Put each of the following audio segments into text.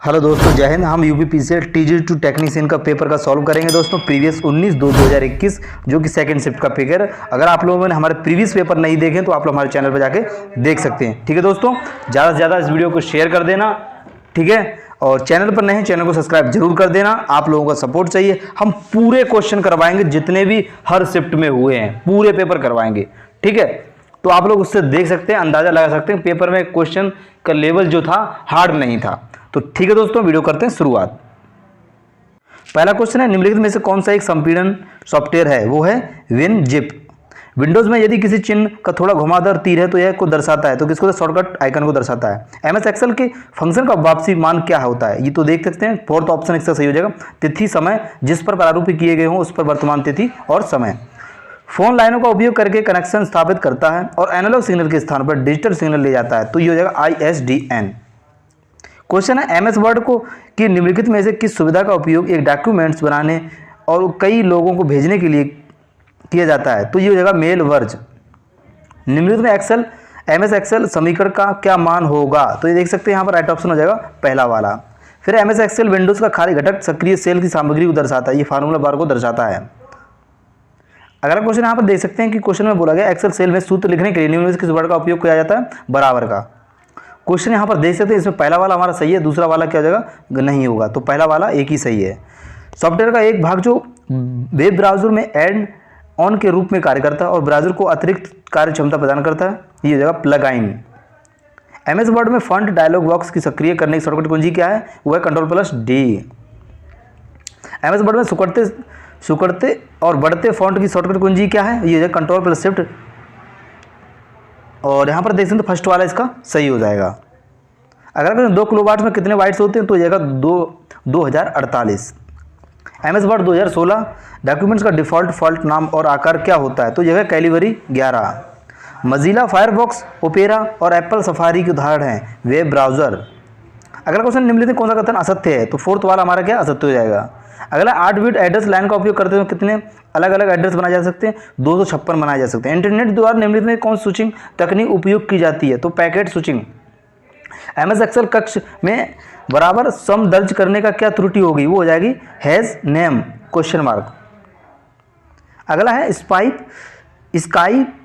Hello दोस्तों, जय हिंद। हम यूपीपीसीएल TG2 टेक्नीशियन का पेपर का सॉल्व करेंगे दोस्तों। प्रीवियस 19/2/2021 जो कि सेकंड शिफ्ट का पेपर है। अगर आप लोगों ने हमारे प्रीवियस पेपर नहीं देखे तो आप लोग हमारे चैनल पर जाके देख सकते हैं। ठीक है दोस्तों, ज़्यादा से ज़्यादा इस वीडियो को शेयर कर देना, ठीक है। और चैनल पर नए हैं, चैनल को सब्सक्राइब जरूर कर देना। आप लोगों का सपोर्ट चाहिए। हम पूरे क्वेश्चन करवाएंगे जितने भी हर शिफ्ट में हुए हैं, पूरे पेपर करवाएंगे, ठीक है। तो आप लोग उससे देख सकते हैं, अंदाजा लगा सकते हैं पेपर में क्वेश्चन का लेवल जो था हार्ड नहीं था। तो ठीक है दोस्तों, वीडियो करते हैं शुरुआत। पहला क्वेश्चन है, निम्नलिखित में से कौन सा एक संपीड़न सॉफ्टवेयर है? वो है WinZip। विंडोज में यदि किसी चिन्ह का थोड़ा घुमावदार तीर है तो यह को दर्शाता है, तो किसको? शॉर्टकट आइकन को दर्शाता है। MS एक्सेल के फंक्शन का वापसी मान क्या होता है? ये तो देख सकते हैं, फोर्थ ऑप्शन इसका सही हो जाएगा। तिथि, समय जिस पर प्रारूप किए गए हों उस पर वर्तमान तिथि और समय। फोन लाइनों का उपयोग करके कनेक्शन स्थापित करता है और एनालॉग सिग्नल के स्थान पर डिजिटल सिग्नल ले जाता है, तो ये हो जाएगा ISDN। क्वेश्चन है, MS वर्ड को कि निम्नलिखित में से किस सुविधा का उपयोग एक डॉक्यूमेंट्स बनाने और कई लोगों को भेजने के लिए किया जाता है? तो ये हो जाएगा मेल वर्ज। निम्नलिखित में MS एक्सेल समीकरण का क्या मान होगा? तो ये देख सकते हैं यहाँ पर राइट ऑप्शन हो जाएगा पहला वाला। फिर MS एक्सेल विंडोज का खाली घटक सक्रिय सेल की सामग्री को दर्शाता है, ये फार्मूला बार को दर्शाता है। अगला क्वेश्चन यहाँ पर देख सकते हैं कि क्वेश्चन में बोला गया एक्सेल सेल में सूत्र लिखने के लिए निम्न में से किस वर्ड का उपयोग किया जाता है? बराबर का। क्वेश्चन यहाँ पर देख सकते हैं, इसमें पहला वाला हमारा सही है, दूसरा वाला क्या हो जाएगा? नहीं होगा, तो पहला वाला एक ही सही है। सॉफ्टवेयर का एक भाग जो वेब ब्राउजर में एड ऑन के रूप में कार्य करता है और ब्राउजर को अतिरिक्त कार्य क्षमता प्रदान करता है, ये हो जाएगा प्लगइन। MS वर्ड में फॉन्ट डायलॉग बॉक्स की सक्रिय करने की शॉर्टकट कुंजी क्या है? वो है Ctrl+D। MS वर्ड में सुकड़ते और बढ़ते फॉन्ट की शॉर्टकट कुंजी क्या है? ये हो जाएगा Ctrl+Shift। और यहाँ पर देख सकते हैं फर्स्ट वाला इसका सही हो जाएगा। अगर 2 किलोवाट में कितने बाइट्स होते हैं तो जाएगा 2048। MS वर्ड 2016 डॉक्यूमेंट्स का डिफ़ॉल्ट फॉल्ट नाम और आकार क्या होता है? तो यह है कैलिबरी 11। मजीला फायरफॉक्स, ओपेरा और एप्पल सफारी के उदाहरण हैं वेब ब्राउज़र। अगला क्वेश्चन, निम्नलिखित कौन सा कथन असत्य है? तो फोर्थ वाला हमारा क्या असत्य हो जाएगा। अगला 8 बिट एड्रेस लाइन का उपयोग करते हुए कितने अलग अलग एड्रेस बनाए जा सकते हैं? 256 बनाए जा सकते हैं। इंटरनेट द्वारा निम्नलिखित में कौन स्विचिंग तकनीक उपयोग की जाती है? तो पैकेट स्विचिंग। MS एक्सेल कक्ष में बराबर सम दर्ज करने का क्या त्रुटि होगी? वो हो जाएगी हैज नेम क्वेश्चन मार्क। अगला है स्काइप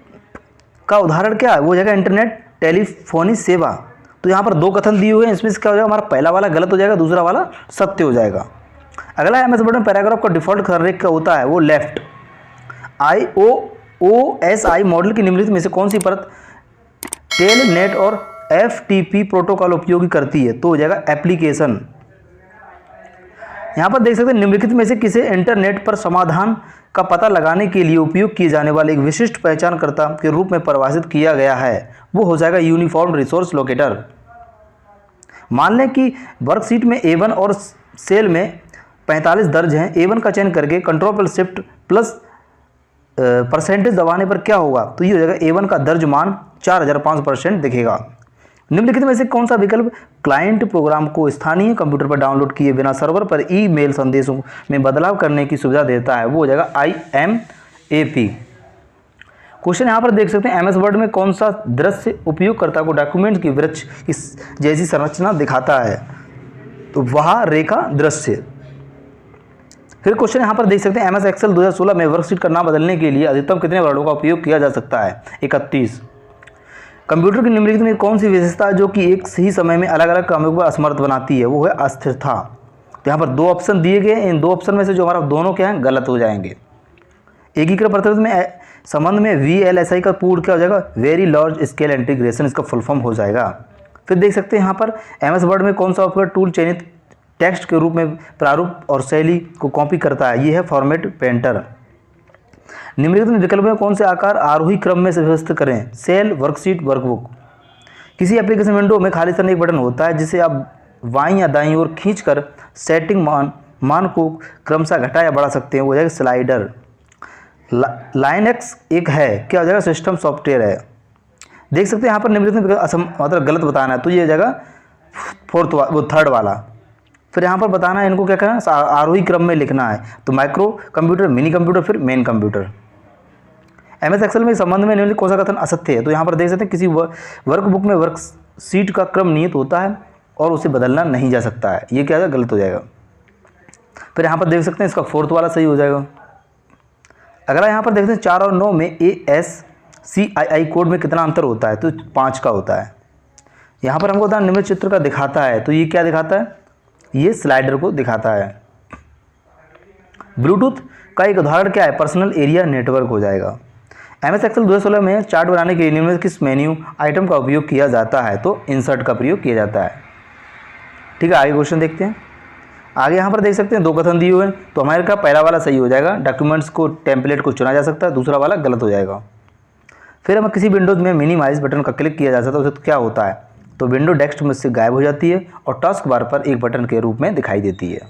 का उदाहरण क्या है? वो हो जाएगा इंटरनेट टेलीफोनी सेवा। तो यहाँ पर 2 कथन दिए हुए हैं, इसमें क्या हो जाएगा? हमारा पहला वाला गलत हो जाएगा, दूसरा वाला सत्य हो जाएगा। अगला MS वर्ड में पैराग्राफ का डिफॉल्ट संरेख क्या होता है? वो लेफ्ट। OSI मॉडल की निम्नलिखित में से कौन सी परत टेलनेट और FTP प्रोटोकॉल उपयोगी करती है? तो हो जाएगा एप्लीकेशन। यहाँ पर देख सकते हैं, निम्नलिखित में से किसे इंटरनेट पर समाधान का पता लगाने के लिए उपयोग किए जाने वाले एक विशिष्ट पहचानकर्ता के रूप में परिभाषित किया गया है? वो हो जाएगा यूनिफॉर्म रिसोर्स लोकेटर। मान लें कि वर्कशीट में A1 और सेल में 45 दर्ज हैं। A1 का चयन करके Ctrl+Shift+ परसेंटेज दबाने पर क्या होगा? तो ये हो जाएगा A1 का दर्ज मान 4005% दिखेगा। निम्नलिखित में से कौन सा विकल्प क्लाइंट प्रोग्राम को स्थानीय कंप्यूटर पर डाउनलोड किए बिना सर्वर पर ईमेल संदेशों में बदलाव करने की सुविधा देता है? वो हो जाएगा IMAP। क्वेश्चन यहाँ पर देख सकते हैं, MS वर्ड में कौन सा दृश्य उपयोगकर्ता को डॉक्यूमेंट की वृक्ष जैसी संरचना दिखाता है? तो वह रेखा दृश्य। फिर क्वेश्चन यहाँ पर देख सकते हैं, MS एक्सेल 2016 में वर्कशीट का नाम बदलने के लिए अधिकतम कितने वर्डों का उपयोग किया जा सकता है? 31। कंप्यूटर की निम्नलिखित में कौन सी विशेषता है जो कि एक ही समय में अलग अलग कामों को असमर्थ बनाती है? वो है अस्थिरता। तो यहाँ पर 2 ऑप्शन दिए गए, इन 2 ऑप्शन में से जो हमारा दोनों क्या हैं गलत हो जाएंगे। एकीकृत प्रतिनिधित्व में संबंध में VLSI का पूर्ण क्या हो जाएगा? वेरी लार्ज स्केल इंटीग्रेशन, इसका फुल फॉर्म हो जाएगा। फिर देख सकते हैं यहाँ पर MS वर्ड में कौन सा उपकरण टूल चयनित टेक्स्ट के रूप में प्रारूप और शैली को कॉपी करता है? ये है फॉर्मेट पेंटर। निम्नलिखित में विकल्प में कौन से आकार आरोही क्रम में से व्यवस्थित करें? Cell, worksheet, workbook. किसी एप्लीकेशन विंडो में खाली स्थान एक बटन होता है जिसे आप बाईं या दाईं ओर खींचकर सेटिंग मान को क्रमशः घटा या बढ़ा सकते हैं, वो हो जाएगा स्लाइडर। लाइनक्स एक है, क्या हो जाएगा? सिस्टम सॉफ्टवेयर है। देख सकते हैं यहाँ पर निम्नलिखित में मतलब गलत बताना है, तो ये हो जाएगा थर्ड वाला। फिर यहाँ पर बताना है इनको क्या करना है? आरोही क्रम में लिखना है। तो माइक्रो कंप्यूटर, मिनी कंप्यूटर, फिर मेन कंप्यूटर। MS एक्सेल में संबंध में निम्नलिखित कौन सा कथन असत्य है? तो यहाँ पर देख सकते हैं, किसी वर्कबुक में वर्कशीट का क्रम नियत होता है और उसे बदलना नहीं जा सकता है। ये क्या है, गलत हो जाएगा। फिर यहाँ पर देख सकते हैं इसका फोर्थ वाला सही हो जाएगा। अगला यहाँ पर देखते हैं 4 और 9 में ASCII कोड में कितना अंतर होता है, तो 5 का होता है। यहाँ पर हमको बताया निम्न चित्र का दिखाता है, तो ये क्या दिखाता है, ये स्लाइडर को दिखाता है। ब्लूटूथ का एक उदाहरण क्या है, पर्सनल एरिया नेटवर्क हो जाएगा। MS एक्सेल 2016 में चार्ट बनाने के लिए निम्न किस मेन्यू आइटम का उपयोग किया जाता है, तो इंसर्ट का प्रयोग किया जाता है। ठीक है, आगे क्वेश्चन देखते हैं। आगे यहाँ पर देख सकते हैं 2 कथन दिए हुए हैं, तो हमारे का पहला वाला सही हो जाएगा, डॉक्यूमेंट्स को टेम्पलेट को चुना जा सकता है, दूसरा वाला गलत हो जाएगा। फिर हम किसी विंडोज़ में मिनिमाइज बटन का क्लिक किया जा सकता है, उसे तो क्या होता है, तो विंडो डेस्क में से गायब हो जाती है और टास्क बार पर एक बटन के रूप में दिखाई देती है।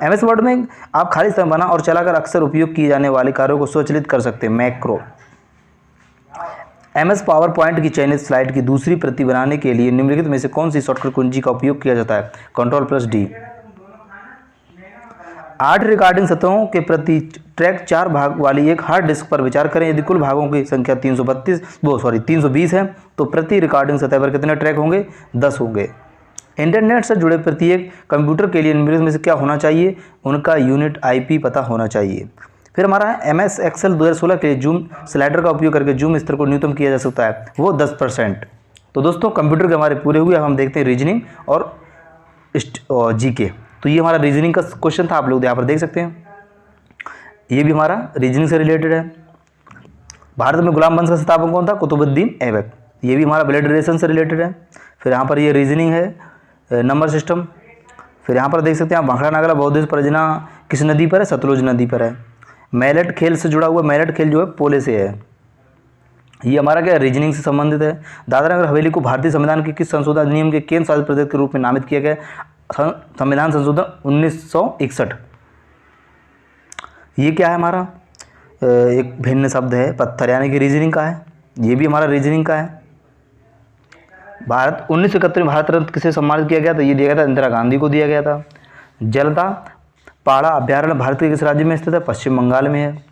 MS वर्ड में आप खाली समय बना और चलाकर अक्सर उपयोग किए जाने वाले कार्यों को स्वचालित कर सकते हैं, मैक्रो। MS पावर पॉइंट की चयनित स्लाइड की दूसरी प्रति बनाने के लिए निम्नलिखित में से कौन सी शॉर्टकट कुंजी का उपयोग किया जाता है, Ctrl+D। 8 रिकॉर्डिंग सतहों के प्रति ट्रैक 4 भाग वाली एक हार्ड डिस्क पर विचार करें। यदि कुल भागों की संख्या 320 है, तो प्रति रिकॉर्डिंग सतह पर कितने ट्रैक होंगे, 10 होंगे। इंटरनेट से जुड़े प्रत्येक कंप्यूटर के लिए निम्नलिखित में से क्या होना चाहिए, उनका यूनिट IP पता होना चाहिए। फिर हमारा है MS एक्सेल 2016 के लिए जूम स्लाइडर का उपयोग करके जूम स्तर को न्यूनतम किया जा सकता है, वो 10%। तो दोस्तों कंप्यूटर के हमारे पूरे हुए। अब हम देखते हैं रीजनिंग और GK। तो ये हमारा रीजनिंग का क्वेश्चन था, आप लोग यहाँ पर देख सकते हैं। ये भी हमारा रीजनिंग से रिलेटेड है। भारत में गुलाम वंश का संस्थापक कौन था, कुतुबुद्दीन ऐबक। ये भी हमारा ब्लड रिलेशन से रिलेटेड है। फिर यहाँ पर ये रीजनिंग है, नंबर सिस्टम। फिर यहाँ पर देख सकते हैं आप भाखड़ा नागला बौद्धिस्ट परियोजना किस नदी पर है, सतलुज नदी पर है। मैलेट खेल से जुड़ा हुआ, मैलेट खेल जो है पोले से है। ये हमारा क्या रीजनिंग से संबंधित है। दादरा नगर हवेली को भारतीय संविधान के किस संशोधन अधिनियम के केंद्र शासित प्रदेश के रूप में नामित किया गया, संविधान संशोधन 1961। ये क्या है हमारा, एक भिन्न शब्द है पत्थर, यानी कि रीजनिंग का है। ये भी हमारा रीजनिंग का है। भारत 1971 में भारत रत्न किसे सम्मानित किया गया था, ये दिया गया था इंदिरा गांधी को दिया गया था। जलदा पाड़ा अभ्यारण्य भारत के किस राज्य में स्थित है, पश्चिम बंगाल में है।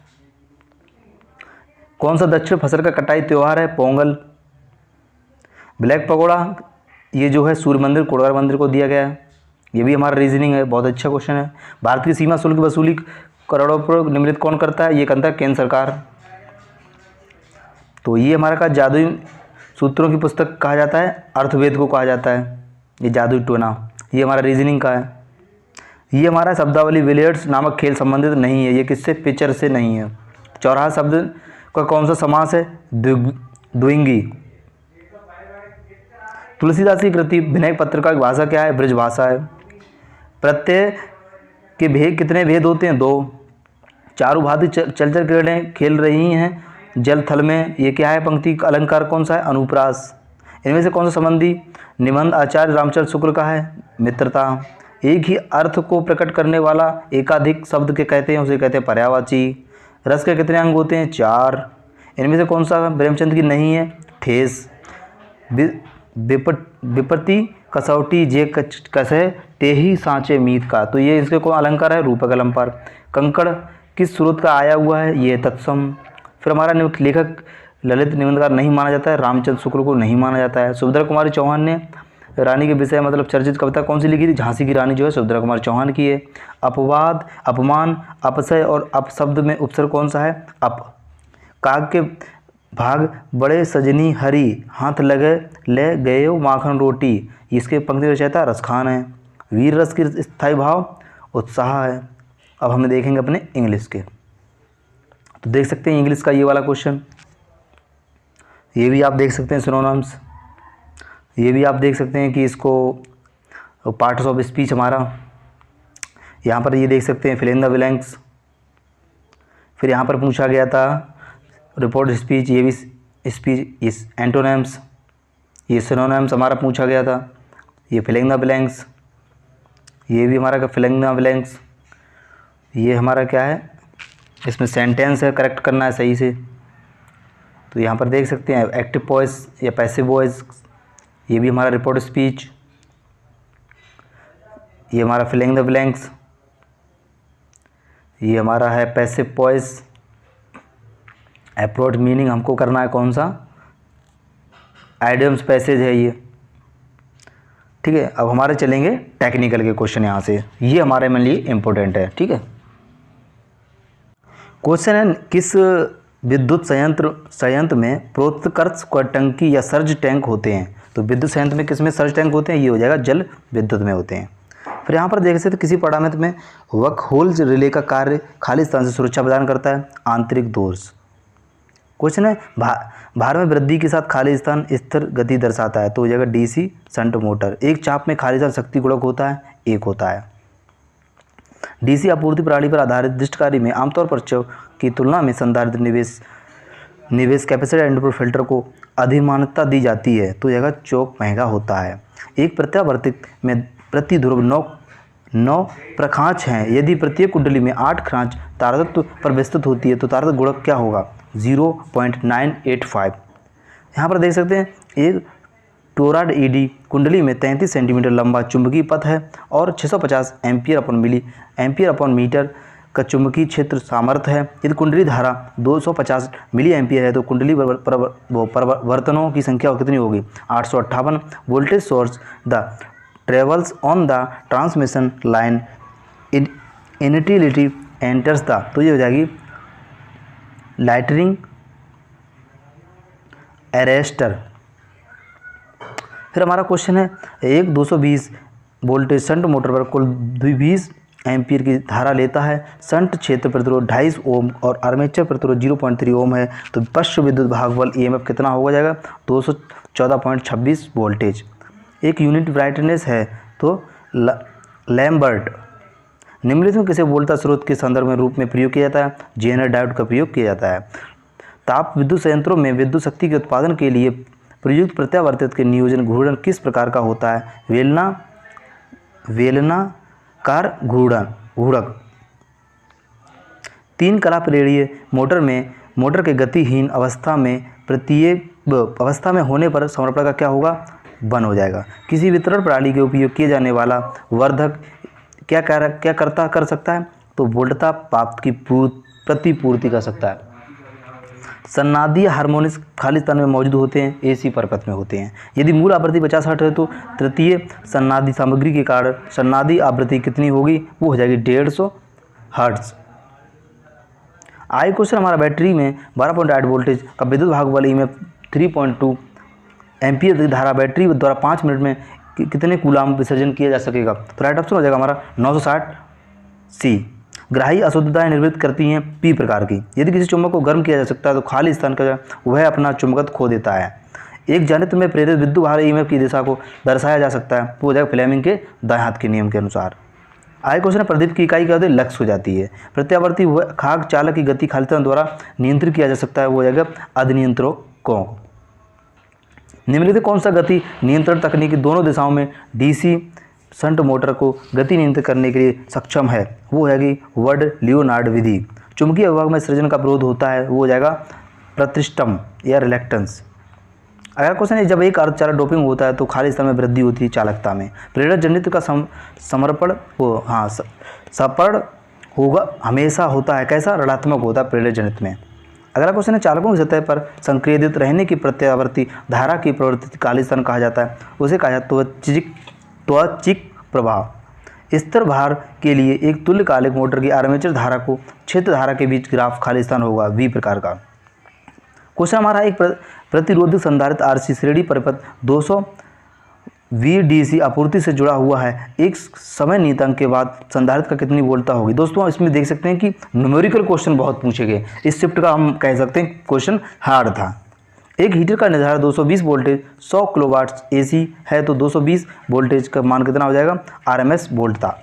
कौन सा दक्षिण फसल का कटाई त्यौहार है, पोंगल। ब्लैक पगोड़ा ये जो है सूर्य मंदिर कोड़गर मंदिर को दिया गया है। ये भी हमारा रीजनिंग है, बहुत अच्छा क्वेश्चन है। भारत की सीमा शुल्क वसूली करोड़ों पर निम्नलिखित कौन करता है, ये करता है केंद्र सरकार। तो ये हमारा का जादुई सूत्रों की पुस्तक कहा जाता है, अर्थवेद को कहा जाता है, ये जादुई टोना। ये हमारा रीजनिंग का है। ये हमारा शब्दावली बिलियर्ड्स नामक खेल संबंधित नहीं है, ये किससे, पिक्चर से नहीं है। चौराहा शब्द का कौन सा समास है, द्विंगी। तुलसीदास की कृति विनय पत्रिका की भाषा क्या है, ब्रज भाषा है। प्रत्यय के भेद कितने भेद होते हैं, 2। चारों भांति चलचल क्रीड़ें खेल रही हैं जल थल में, ये क्या है, पंक्ति का अलंकार कौन सा है, अनुप्रास। इनमें से कौन सा संबंधी निबंध आचार्य रामचंद्र शुक्ल का है, मित्रता। एक ही अर्थ को प्रकट करने वाला एकाधिक शब्द के कहते हैं, उसे कहते हैं पर्यायवाची। रस के कितने अंग होते हैं, 4। इनमें से कौन सा प्रेमचंद की नहीं है, ठेस। विपत्ति कसौटी जे कसे ते ही सांचे मीत का, तो ये इसके कौन अलंकार है, रूपक अलंकार। कंकड़ किस स्रोत का आया हुआ है, ये तत्सम। फिर हमारा लेखक ललित निबंधकार नहीं माना जाता है, रामचंद्र शुक्ल को नहीं माना जाता है। सुभद्रा कुमारी चौहान ने रानी के विषय मतलब चर्चित कविता कौन सी लिखी थी, झांसी की रानी जो है सुभद्रा कुमारी चौहान की है। अपवाद, अपमान, अपशय और अपशब्द में उपसर्ग कौन सा है, अप। काग के भाग बड़े सजनी हरी, हाथ लगे ले गए माखन रोटी, इसके पंक्ति रचयिता रसखान है। वीर रस की स्थायी भाव उत्साह है। अब हमें देखेंगे अपने इंग्लिश के, तो देख सकते हैं इंग्लिश का ये वाला क्वेश्चन, ये भी आप देख सकते हैं सिनोनिम्स। ये भी आप देख सकते हैं कि इसको पार्ट्स ऑफ स्पीच हमारा यहाँ पर ये देख सकते हैं, फिल इन द ब्लैंक्स। फिर यहाँ पर पूछा गया था रिपोर्ट स्पीच, ये भी स्पीच इस एंटोनिम्स, ये सिनोनिम्स हमारा पूछा गया था। ये फिल इन द ब्लैंक्स, ये भी हमारा फिल इन द ब्लैंक्स। ये हमारा क्या है, इसमें सेंटेंस है, करेक्ट करना है सही से। तो यहाँ पर देख सकते हैं एक्टिव वॉइस या पैसिव वॉइस, ये भी हमारा रिपोर्ट स्पीच। ये हमारा फिल इन द ब्लैंक्स, ये हमारा है पैसिव वॉइस। अप्रोच मीनिंग हमको करना है कौन सा, आइडियम्स पैसेज है ये। ठीक है। अब हमारे चलेंगे टेक्निकल के क्वेश्चन यहाँ से, ये हमारे में लिए इम्पोर्टेंट है। ठीक है, क्वेश्चन है किस विद्युत संयंत्र में प्रोत्कर्ष टंकी या सर्ज टैंक होते हैं। तो विद्युत संयंत्र में किस में सर्ज टैंक होते हैं, ये हो जाएगा जल विद्युत में होते हैं। फिर यहाँ पर देख सकते किसी पैरामीटर में वक होल रिले का कार्य खाली स्थान से सुरक्षा प्रदान करता है, आंतरिक दोष। क्वेश्चन है भार में वृद्धि के साथ खाली स्थान स्थिर गति दर्शाता है, तो हो जाएगा डीसी शंट मोटर। एक चाप में खाली स्थान शक्ति गुणक होता है, एक होता है। डीसी आपूर्ति प्रणाली पर आधारित दृष्ट कार्य में आमतौर पर चौक की तुलना में संधारित्र निवेश कैपेसिटर एंड फिल्टर को अधिमानता दी जाती है, तो यह चौक महंगा होता है। एक प्रत्यावर्तित में प्रति ध्रुव 9 प्रखांच हैं। यदि प्रत्येक कुंडली में 8 खांच तारतत्व पर विस्तृत होती है तो तारतत्व गुणक क्या होगा, 0.985। यहाँ पर देख सकते हैं एक टोराड ईडी कुंडली में 33 सेंटीमीटर लंबा चुंबकीय पथ है और 650 एम्पियर अपॉन मीटर का चुंबकीय क्षेत्र सामर्थ्य है। यदि कुंडली धारा 250 मिली एम्पियर है तो कुंडली परिवर्तनों की संख्या कितनी होगी, 858। Voltage source the travels on the transmission line initially enters the, तो ये हो जाएगी लाइटनिंग अरेस्टर। फिर हमारा क्वेश्चन है एक 220 वोल्टेज शंट मोटर पर कुल 20 एम्पीयर की धारा लेता है। शंट क्षेत्र प्रतिरोध 250 ओम और आर्मेचर प्रतिरोध 0.3 ओम है, तो पश्च विद्युत भाग बल ईएमएफ कितना होगा जाएगा, 214.26 वोल्टेज। एक यूनिट ब्राइटनेस है तो लैम्बर्ट। निम्नलिखित में किसे वोल्टा स्रोत के संदर्भ में रूप में प्रयोग किया जाता है, जेनर डायोड का प्रयोग किया जाता है। ताप विद्युत संयंत्रों में विद्युत शक्ति के उत्पादन के लिए प्रयुक्त प्रत्यावर्तित के नियोजन घूर्णन किस प्रकार का होता है, वेलनाकार घूर्णक। 3 कला प्रेरणीय मोटर में मोटर के गतिहीन अवस्था में प्रत्येक अवस्था में होने पर समर्पण का क्या होगा, 1 हो जाएगा। किसी वितरण प्रणाली के उपयोग किए जाने वाला वर्धक क्या कर सकता है, तो वोल्टता प्राप्त की प्रतिपूर्ति कर सकता है। सन्नादीय हार्मोनिक्स खाली स्थान में मौजूद होते हैं, एसी परपथ में होते हैं। यदि मूल आवृत्ति 50 हर्ट्ज है तो तृतीय सन्नादी सामग्री के कारण सन्नादी आवृत्ति कितनी होगी, वो हो जाएगी 150 हर्ट्ज। क्वेश्चन हमारा बैटरी में 12.8 वोल्टेज का विद्युत भाग बल ईएमएफ 3.2 एम्पियर की धारा बैटरी द्वारा 5 मिनट में कितने कूलाम विसर्जन किया जा सकेगा, तो राइट ऑप्शन हो जाएगा हमारा 960 सी। ग्राही अशुद्धताएं निर्मित करती हैं पी प्रकार की। यदि किसी चुंबक को गर्म किया जा सकता है तो खाली स्थान का वह अपना चुंबकत्व खो देता है। एक जनित्र में प्रेरित विद्युत भार ईएमएफ की दिशा को दर्शाया जा सकता है, तो हो जाएगा फ्लेमिंग के दाएं हाथ के नियम के अनुसार। क्वेश्चन है प्रदीप की इकाई क्या होती है, लक्स हो जाती है। प्रत्यावर्ती खाग चालक की गति खाली स्थान द्वारा नियंत्रित किया जा सकता है, वो हो जाएगा अधिनियंत्रकों। निम्नलिखित कौन सा गति नियंत्रण तकनीकी दोनों दिशाओं में डीसी शंट मोटर को गति नियंत्रित करने के लिए सक्षम है, वो है कि वर्ड लियोनार्ड विधि। चुंबकीय विभाग में सृजन का विरोध होता है, वो हो जाएगा प्रतिष्ठम या रिलेक्टेंस। अगला क्वेश्चन है जब एक अर्धचालक डोपिंग होता है तो खाली स्थान में वृद्धि होती है चालकता में। प्रेरक जनित्र का सपर्ण होगा हमेशा होता है कैसा, ऋणात्मक होता है प्रेरक जनित्र में। अगला क्वेश्चन है चालकों की सतह पर संक्रियित रहने की प्रत्यावर्ती धारा की प्रवृत्ति खाली स्थान कहा जाता है, उसे कहा जाता है त्वचिक प्रभाव। स्थिर भार के लिए एक तुल्यकालिक मोटर की आर्मेचर धारा को क्षेत्र धारा के बीच ग्राफ खाली स्थान होगा वी प्रकार का। क्वेश्चन हमारा एक प्रतिरोधक संधारित्र आरसी श्रेणी परिपथ 200 VDC आपूर्ति से जुड़ा हुआ है। एक समय नियतांक के बाद संधारित्र का कितनी वोल्टता होगी। दोस्तों इसमें देख सकते हैं कि न्यूमेरिकल क्वेश्चन बहुत पूछे गए। इस शिफ्ट का हम कह सकते हैं क्वेश्चन हार्ड था। एक हीटर का निर्धारण 220 वोल्टेज 100 किलोवाट्स एसी है, तो 220 वोल्टेज का मान कितना हो जाएगा, आरएमएस वोल्ट था।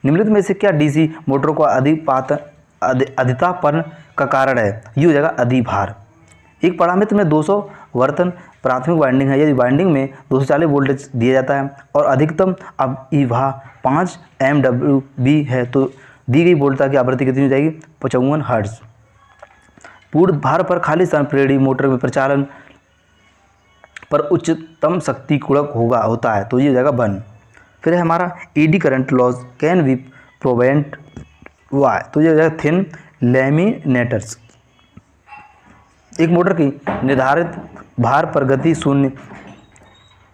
निम्नलिखित में से क्या डीसी मोटरों को अधितापन का कारण है, ये हो जाएगा अधिभार। एक पैरामीटर में 200 वर्तन प्राथमिक वाइंडिंग है। यदि वाइंडिंग में 240 वोल्टेज दिया जाता है और अधिकतम अब ईवा 5 MWB है, तो दी गई वोल्टता की आवृत्ति कितनी हो जाएगी, 55 हर्ट्ज। पूर्ण भार पर खाली स्थान प्रेरणी मोटर में प्रचालन पर उच्चतम शक्ति गुणक होता है, तो ये हो जाएगा 1। फिर है हमारा ED current loss can be prevent by, तो ये हो जाएगा थिन लैमिनेटर्स। एक मोटर की निर्धारित भार पर गति 0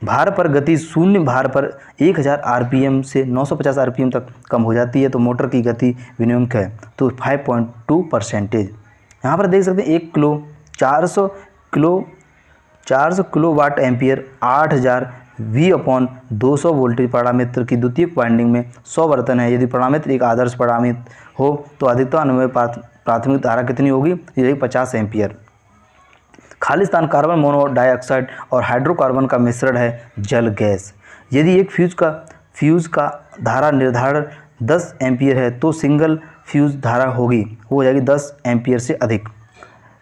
भार पर गति शून्य भार पर 1000 आरपीएम से 950 आरपीएम तक कम हो जाती है तो मोटर की गति विनियमक है तो 5.2%। यहाँ पर देख सकते हैं 1 kilo 400 kilo watt ampere 8000 V/200 voltage parameter की द्वितीयक वाइंडिंग में 100 बर्तन है। यदि पैरामीटर एक आदर्श पैरामीटर हो तो अधिकतम अनुमेय प्राथमिक धारा कितनी होगी, यही 50 एम्पियर। खालिस्तान कार्बन मोनोडाइऑक्साइड और हाइड्रोकार्बन का मिश्रण है जल गैस। यदि एक फ्यूज़ का धारा निर्धारण 10 एम्पियर है तो सिंगल फ्यूज़ धारा होगी वो हो जाएगी 10 एम्पियर से अधिक।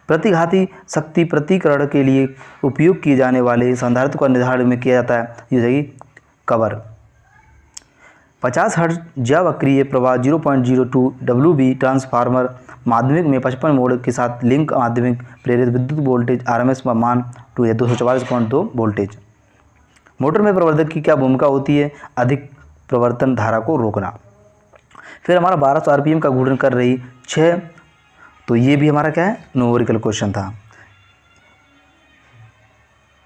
प्रतिघाती शक्ति प्रतिकरण के लिए उपयोग किए जाने वाले संधारित्र का निर्धारण में किया जाता है, ये हो जाएगी कवर। 50 हर्ट्ज ज्यावक्रीय प्रवाह 0.02 WB ट्रांसफार्मर माध्यमिक में 55 मोड के साथ लिंक माध्यमिक प्रेरित विद्युत वोल्टेज RMS मान 244.2 वोल्टेज। मोटर में प्रवर्धक की क्या भूमिका होती है, अधिक प्रवर्तन धारा को रोकना। फिर हमारा 1200 RPM का घूर्णन कर रही 6, तो ये भी हमारा क्या है, न्यूमेरिकल क्वेश्चन था।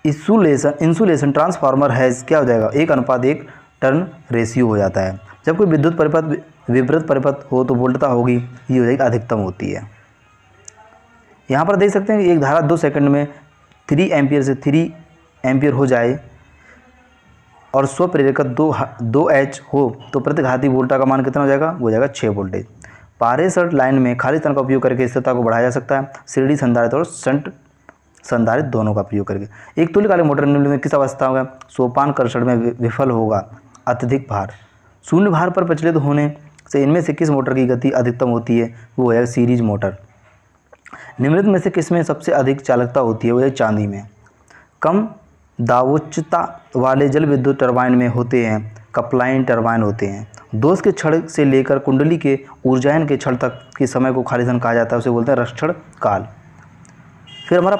इंसुलेशन ट्रांसफार्मर हैज़ क्या हो जाएगा, 1:1 टर्न रेशियो हो जाता है। जब कोई विद्युत परिपथ विपरीत परिपथ हो तो वोल्टता होगी, ये हो जाएगी अधिकतम होती है। यहाँ पर देख सकते हैं कि एक धारा 2 सेकंड में 3 एम्पियर से 3 एम्पियर हो जाए और स्व प्रेरकत्व 2H हो तो प्रतिघाती वोल्टा का मान कितना हो जाएगा, वो हो जाएगा 6 वोल्टेज। पारेशर लाइन में खालिस्तान का उपयोग करके स्थिरता को बढ़ाया जा सकता है, सीढ़ी संधारित्र और शंट संधारित्र दोनों का प्रयोग करके। एक तुल्यकालिक मोटर निम्न में किस अवस्था होगा, सोपान कर्षण में विफल होगा, अत्यधिक भार। शून्य भार पर प्रचलित होने से इनमें से किस मोटर की गति अधिकतम होती है, वो है सीरीज मोटर। निम्नलिखित में से किसमें सबसे अधिक चालकता होती है, वो है चांदी में। कम दावोच्चता वाले जल विद्युत टरबाइन में होते हैं कपलाइन टरबाइन होते हैं। दोष के क्षण से लेकर कुंडली के ऊर्जायन के क्षण तक के समय को खालिस्तान कहा जाता है, उसे बोलते हैं रक्षण काल। फिर हमारा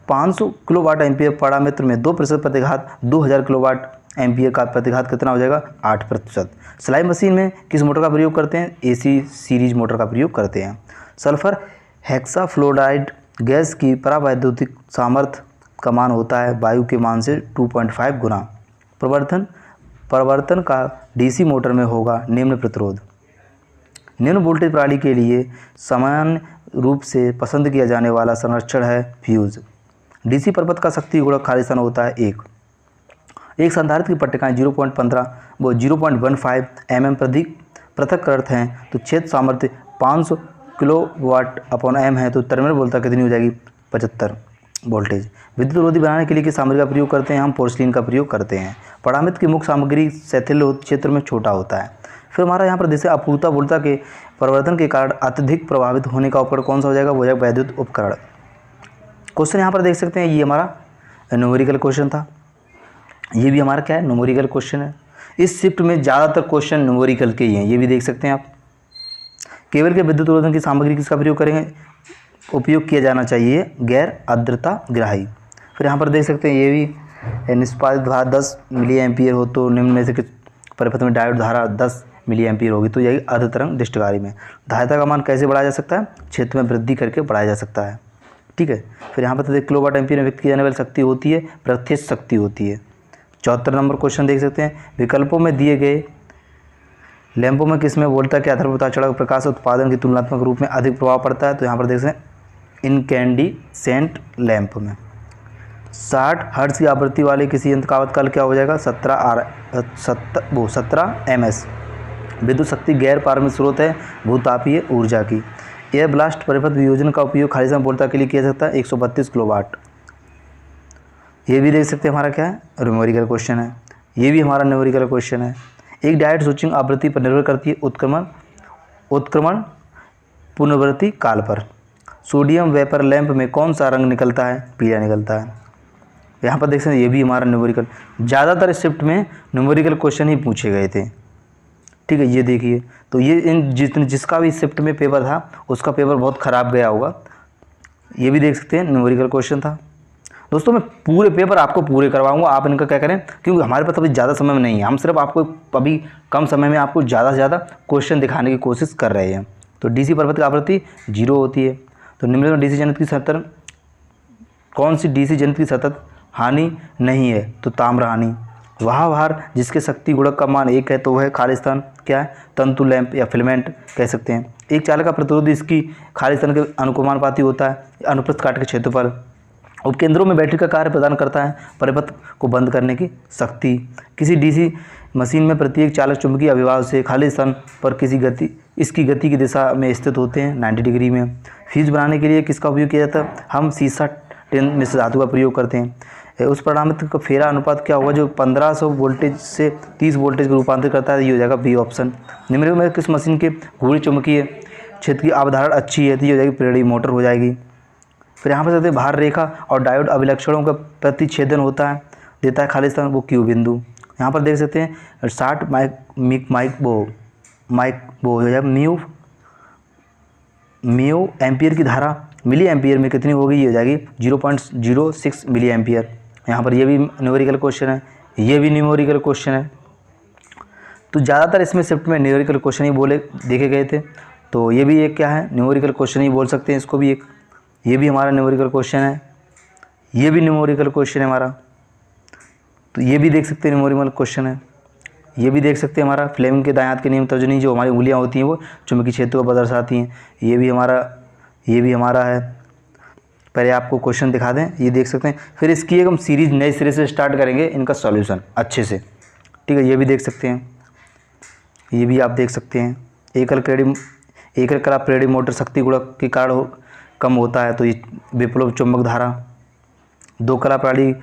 500 किलोवाट एम्पियर पैरामीटर में 2% प्रतिघात 2000 किलोवाट एम्पियर का प्रतिघात कितना हो जाएगा, 8%। सिलाई मशीन में किस मोटर का प्रयोग करते हैं, AC सीरीज मोटर का प्रयोग करते हैं। सल्फर हेक्साफ्लोराइड गैस की परावैद्युतिक सामर्थ्य का मान होता है वायु के मान से 2.5 गुना। प्रवर्तन का DC मोटर में होगा निम्न प्रतिरोध। निम्न वोल्टेज प्रणाली के लिए सामान्य रूप से पसंद किया जाने वाला संरक्षण है फ्यूज। DC परिपथ का शक्ति गुणक खालिस्तान होता है 1। एक संधारित्र की पट्टिकाएँ 0.15 mm पृथक अर्थ हैं तो क्षेत्र सामर्थ्य 500 kW/m है तो टर्मिनल वोल्टता कितनी हो जाएगी, 75 वोल्टेज। विद्युत रोधी बनाने के लिए किस सामग्री का प्रयोग करते हैं, हम पोर्सिलीन का प्रयोग करते हैं। पैरामीटर की मुख्य सामग्री शैथिल क्षेत्र में छोटा होता है। फिर हमारा यहाँ पर जैसे अपूर्णता वोल्टता के परिवर्तन के कारण अत्यधिक प्रभावित होने का उपकरण कौन सा हो जाएगा, वो है वैद्युत उपकरण। क्वेश्चन यहाँ पर देख सकते हैं, ये हमारा न्यूमेरिकल क्वेश्चन था। ये भी हमारा क्या है, न्यूमेरिकल क्वेश्चन है। इस शिफ्ट में ज़्यादातर क्वेश्चन न्यूमेरिकल के ही हैं, ये भी देख सकते हैं आप। केबल के विद्युत रोधन की सामग्री किसका प्रयोग करेंगे, उपयोग किया जाना चाहिए गैर आर्द्रता ग्राही। फिर यहाँ पर देख सकते हैं, ये भी निष्पादित धारा 10 मिली एम्पियर हो तो निम्न में से किस परिपथ में डायोड धारा 10 मिली एम्पियर होगी, तो यही अर्ध तरंग दृष्टिकारी में। धारिता का मान कैसे बढ़ाया जा सकता है, क्षेत्र में वृद्धि करके बढ़ाया जा सकता है, ठीक है। फिर यहाँ पर किलोवाट एम्पियर में व्यक्त की जाने वाली शक्ति होती है प्रत्यक्ष शक्ति होती है। 74 नंबर क्वेश्चन देख सकते हैं, विकल्पों में दिए गए लैंपों में किसमें वोल्टता के आधार पर उतार चढ़ाव प्रकाश उत्पादन की तुलनात्मक रूप में अधिक प्रभाव पड़ता है, तो यहाँ पर देख सकते हैं इनकैंडिसेंट लैंप में। 60 हर्ट्ज की आवृत्ति वाले किसी यंत्र का आवर्तकाल क्या हो जाएगा, 17 ms। विद्युत शक्ति गैर पारंपरिक स्रोत है भूतापीय ऊर्जा की। एयर ब्लास्ट परिपथ वियोजन का उपयोग खालिस्तान वोल्टता के लिए किया जाता है 132 किलोवाट। ये भी देख सकते हैं हमारा क्या है, न्यूमेरिकल क्वेश्चन है। ये भी हमारा न्यूमेरिकल क्वेश्चन है। एक डायोड स्विचिंग आवृत्ति पर निर्भर करती है उत्क्रमण पुनरावृत्ति काल पर। सोडियम वेपर लैंप में कौन सा रंग निकलता है, पीला निकलता है। यहाँ पर देख सकते हैं, ये भी हमारा न्यूमेरिकल, ज़्यादातर शिफ्ट में न्यूमेरिकल क्वेश्चन ही पूछे गए थे, ठीक है। ये देखिए, तो ये जिसका भी शिफ्ट में पेपर था उसका पेपर बहुत ख़राब गया होगा। ये भी देख सकते हैं न्यूमेरिकल क्वेश्चन था। दोस्तों मैं पूरे पेपर आपको पूरे करवाऊंगा, आप इनका क्या करें, क्योंकि हमारे पास अभी ज़्यादा समय में नहीं है, हम सिर्फ आपको अभी कम समय में आपको ज़्यादा से ज़्यादा क्वेश्चन दिखाने की कोशिश कर रहे हैं। तो DC परिपथ की आवृत्ति 0 होती है, तो निम्नलिखित DC जनित्र की सतत कौन सी DC जनित्र की सतत हानि नहीं है तो ताम्र हानि। वह भार जिसके शक्ति गुणक का मान 1 है तो वह खालिस्तान क्या है, तंतु लैंप या फिलामेंट कह सकते हैं। एक चालक का प्रतिरोध इसकी खालिस्तान के अनुकमानुपाती होता है, अनुप्रस्थ काट के क्षेत्रफल। उपकेंद्रों में बैटरी का कार्य प्रदान करता है, परिपथ को बंद करने की शक्ति। किसी डीसी मशीन में प्रत्येक चालक चुंबकीय अभिभाव से खाली स्थान पर इसकी गति की दिशा में स्थित होते हैं 90 डिग्री में। फ्यूज बनाने के लिए किसका उपयोग किया जाता है, हम सीसा टिन मिश्र धातु का प्रयोग करते हैं। उस परिणामित का फेरा अनुपात क्या होगा जो 1500 वोल्टेज से 30 वोल्टेज को रूपांतरित करता है, ये हो जाएगा बी ऑप्शन। निम्नलिखित में किस मशीन के घूर्णी चुंबकीय क्षेत्र की अवधारण अच्छी है, तो ये हो जाएगी प्रेरणी मोटर हो जाएगी। फिर यहाँ पर कहते हैं भार रेखा और डायोड अभिलक्षणों का प्रतिच्छेदन होता है, देता है खालिस्तान, वो क्यू बिंदु। यहाँ पर देख सकते हैं 60 म्यू एम्पियर की धारा मिली एम्पियर में कितनी होगी, ये हो जाएगी 0.06 मिली एम्पियर। यहाँ पर ये भी न्यूमेरिकल क्वेश्चन है, ये भी न्यूमेरिकल क्वेश्चन है। तो ज़्यादातर इसमें शिफ्ट में न्यूमेरिकल क्वेश्चन ही बोले देखे गए थे, तो ये भी एक क्या है, न्यूमेरिकल क्वेश्चन ही बोल सकते हैं इसको भी एक। ये भी हमारा न्यूमेरिकल क्वेश्चन है, ये भी न्यूमेरिकल क्वेश्चन है हमारा, तो ये भी देख सकते हैं न्यूमेरिकल क्वेश्चन है। ये भी देख सकते हैं हमारा फ्लेमिंग के दायां हाथ के नियम तर्जनी, जो हमारी उंगलियां होती हैं वो चुंबकीय क्षेत्र को दर्शाती हैं। ये भी हमारा है। पहले आपको क्वेश्चन दिखा दें, ये देख सकते हैं। फिर इसकी एक हम सीरीज नए सिरे से स्टार्ट करेंगे इनका सॉल्यूशन अच्छे से, ठीक है। ये भी देख सकते हैं, ये भी आप देख सकते हैं। एकल कला प्रेरणी मोटर शक्ति गुणक के कारण कम होता है, तो ये विप्लव चुंबक धारा। दो कला प्रणाली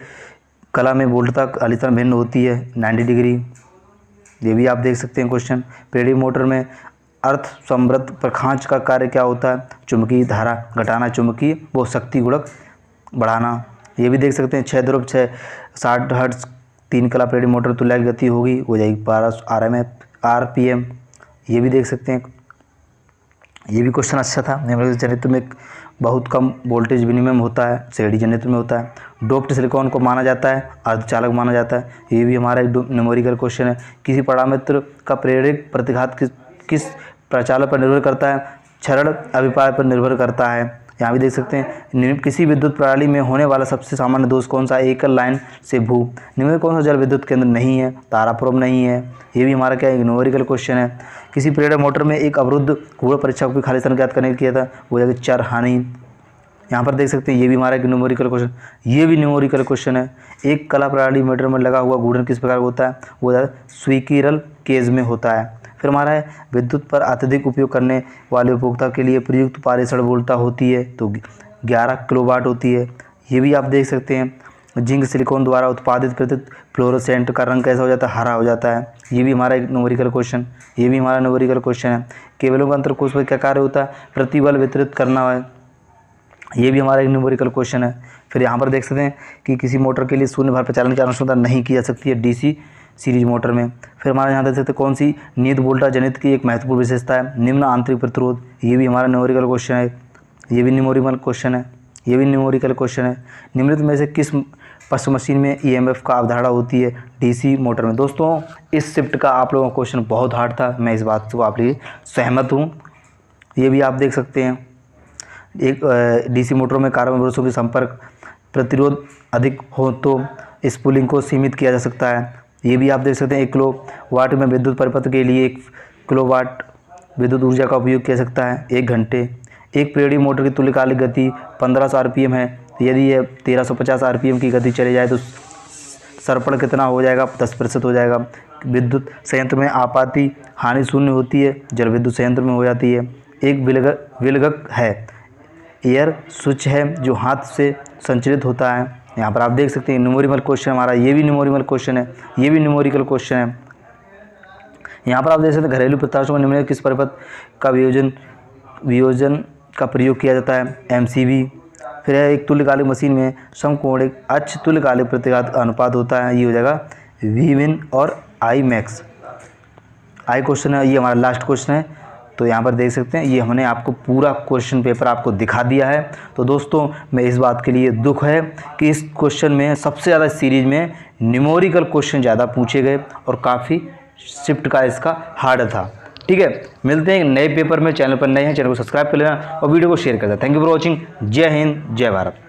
कला में वोल्टता खालिस्तान भिन्न होती है 90 डिग्री, ये भी आप देख सकते हैं क्वेश्चन। प्रेरणी मोटर में अर्थ समृद्ध प्रखांच का कार्य क्या होता है, चुंबकीय धारा घटाना, चुंबकीय वो शक्ति गुणक बढ़ाना। ये भी देख सकते हैं 6 ध्रुव 60 हर्ट्ज 3 कला प्रेरणी मोटर तुल्य गति होगी, हो जाएगी 1200 RPM। ये भी देख सकते हैं, ये भी क्वेश्चन अच्छा था। न्यूमेरिकल जनित्र में बहुत कम वोल्टेज विनिमय होता है, श्रेणी जनित्र में होता है। डोप्ड सिलिकॉन को माना जाता है अर्धचालक माना जाता है, ये भी हमारा एक न्यूमेरिकल क्वेश्चन है। किसी parameter का प्रेरक प्रतिघात किस प्रचालक पर निर्भर करता है, क्षरण अभिप्राय पर निर्भर करता है। यहाँ भी देख सकते हैं किसी विद्युत प्रणाली में होने वाला सबसे सामान्य दोष कौन सा, एकल लाइन से भू। निम्न कौन सा जल विद्युत केंद्र नहीं है, तारापुरम नहीं है। ये भी हमारा क्या है, न्यूमेरिकल क्वेश्चन है। किसी प्रेरक मोटर में एक अवरुद्ध घूर्ण परीक्षा को खालिस्तान ज्ञात करने किया था, वो है चर हानि। यहाँ पर देख सकते हैं, ये भी हमारा एक न्यूमेरिकल क्वेश्चन, ये भी न्यूमेरिकल क्वेश्चन है। एक कला प्रणाली मीटर में लगा हुआ घूर्णन किस प्रकार होता है, वो स्वीकिरल केज में होता है। फिर हमारा है विद्युत पर अत्यधिक उपयोग करने वाले उपभोक्ता के लिए प्रयुक्त पारेषण वोल्टता होती है, तो 11 किलोवाट होती है। ये भी आप देख सकते हैं। जिंक सिलिकॉन द्वारा उत्पादित प्रयुक्त फ्लोरोसेंट का रंग कैसा हो जाता है, हरा हो जाता है। ये भी हमारा एक न्यूमेरिकल क्वेश्चन, ये भी हमारा न्यूमेरिकल क्वेश्चन है। केबलों का अंतरकोश पर क्या कार्य होता है, प्रतिबल वितरित करना है, ये भी हमारा एक न्यूमेरिकल क्वेश्चन है। फिर यहाँ पर देख सकते हैं कि किसी मोटर के लिए शून्य भार प्रचालन की अनुशंसा नहीं की जा सकती है डीसी सीरीज मोटर में। फिर हमारे यहाँ देख सकते हैं कौन सी नियत वोल्टा जनित की एक महत्वपूर्ण विशेषता है, निम्न आंतरिक प्रतिरोध। ये भी हमारा न्यूमेरिकल क्वेश्चन है, ये भी न्यूमेरिकल क्वेश्चन है, ये भी न्यूमेरिकल क्वेश्चन है। निम्नलिखित में से किस पक्ष मशीन में EMF का अवधारणा होती है, डीसी मोटर में। दोस्तों इस शिफ्ट का आप लोगों का क्वेश्चन बहुत हार्ड था, मैं इस बात से आप लिए सहमत हूँ। ये भी आप देख सकते हैं, एक डीसी मोटरों में कार्बन ब्रशों की संपर्क प्रतिरोध अधिक हो तो स्पूलिंग को सीमित किया जा सकता है। ये भी आप देख सकते हैं 1 किलोवाट में विद्युत परिपथ के लिए 1 किलोवाट विद्युत ऊर्जा का उपयोग किया सकता है 1 घंटे। एक प्रेरणी मोटर की तुल्यकालिक गति 1500 RPM है, यदि यह 1350 RPM की गति चले जाए तो सर्पण कितना हो जाएगा, 10% हो जाएगा। विद्युत संयंत्र में आपाती हानि शून्य होती है, जल विद्युत संयंत्र में हो जाती है। एक विलगक है, एयर स्विच है जो हाथ से संचालित होता है। यहाँ पर आप देख सकते हैं न्यूमेरिकल क्वेश्चन हमारा, ये भी न्यूमेरिकल क्वेश्चन है, ये भी न्यूमेरिकल क्वेश्चन है। यहाँ पर आप देख सकते हैं घरेलू प्रत्याशों में निम्नलिखित किस परिपथ का वियोजन का प्रयोग किया जाता है, MCV। फिर है एक तुल्यकालिक मशीन में समकोणिक अक्ष तुल्यकालिक प्रतिघात अनुपात होता है, ये हो जाएगा Vmin और Imax। आई क्वेश्चन है, ये हमारा लास्ट क्वेश्चन है। तो यहाँ पर देख सकते हैं ये हमने आपको पूरा क्वेश्चन पेपर आपको दिखा दिया है। तो दोस्तों मैं इस बात के लिए दुख है कि इस क्वेश्चन में सबसे ज़्यादा सीरीज में न्यूमेरिकल क्वेश्चन ज़्यादा पूछे गए और काफ़ी शिफ्ट का इसका हार्ड था। ठीक है, मिलते हैं एक नए पेपर में। चैनल पर नए हैं, चैनल को सब्सक्राइब कर लेना और वीडियो को शेयर कर देना। Thank you for watching. जय हिंद, जय भारत।